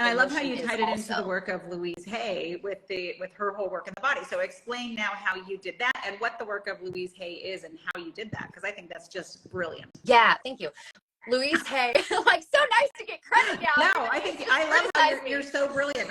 I love how motion you is tied it into also. the work of Louise Hay with her whole work in the body. So explain now how you did that and what the work of Louise Hay is and how you did that, because I think that's just brilliant. Yeah, thank you. Louise Hay, like, so nice to get credit now. No, I think I love how you're so brilliant.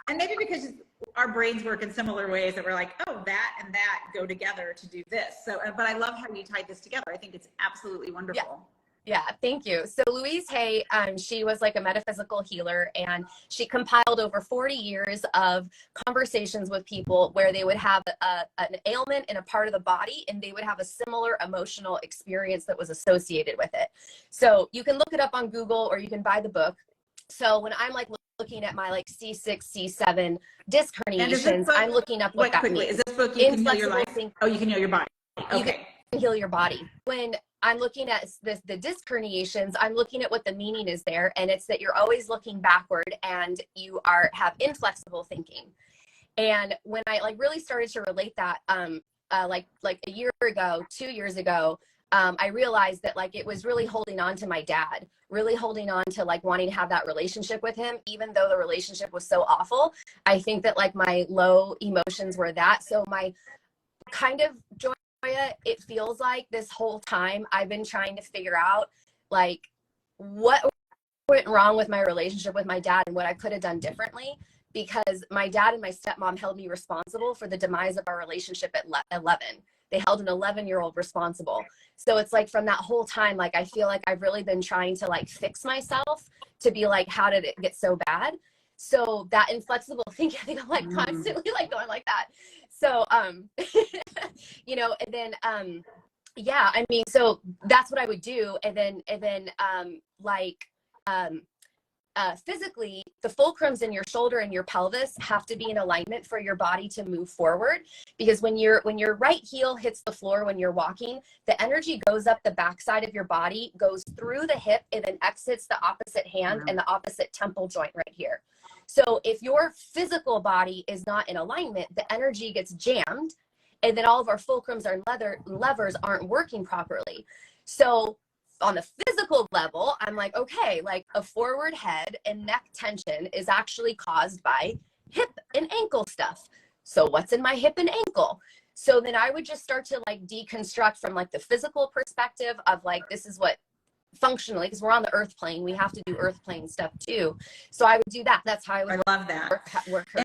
And maybe because our brains work in similar ways that we're like, oh, that and that go together to do this. So, but I love how you tied this together. I think it's absolutely wonderful. Yeah, thank you. So Louise Hay, she was like a metaphysical healer, and she compiled over 40 years of conversations with people where they would have an ailment in a part of the body, and they would have a similar emotional experience that was associated with it. So you can look it up on Google, or you can buy the book. So when I'm like looking at my like C6, C7 disc herniations, I'm looking up what that means. Is this book You Can Heal Your Life? Oh, You Can Heal Your Body. Okay. You can heal your body. When I'm looking at the disc herniations, I'm looking at what the meaning is there, and it's that you're always looking backward and you have inflexible thinking. And when I like really started to relate that, like a year ago, 2 years ago, I realized that like it was really holding on to my dad, really holding on to like wanting to have that relationship with him, even though the relationship was so awful. I think that like my low emotions were that. So my kind of joy, it feels like this whole time I've been trying to figure out like what went wrong with my relationship with my dad and what I could have done differently, because my dad and my stepmom held me responsible for the demise of our relationship at 11. They held an 11-year-old responsible. So it's like from that whole time, like I feel like I've really been trying to like fix myself to be like, how did it get so bad? So that inflexible thinking, I think I'm like constantly like going like that. So, you know, and then, yeah, I mean, so that's what I would do. And then, physically, the fulcrums in your shoulder and your pelvis have to be in alignment for your body to move forward. Because when your right heel hits the floor when you're walking, the energy goes up the backside of your body, goes through the hip, and then exits the opposite hand and the opposite temple joint right here. So if your physical body is not in alignment, the energy gets jammed, and then all of our fulcrums, our levers aren't working properly. So on the physical level, I'm like, okay, like a forward head and neck tension is actually caused by hip and ankle stuff. So what's in my hip and ankle? So then I would just start to like deconstruct from like the physical perspective of like, this is what functionally, because we're on the earth plane, we have to do earth plane stuff too. So I would do that. That's how I would love that. work her.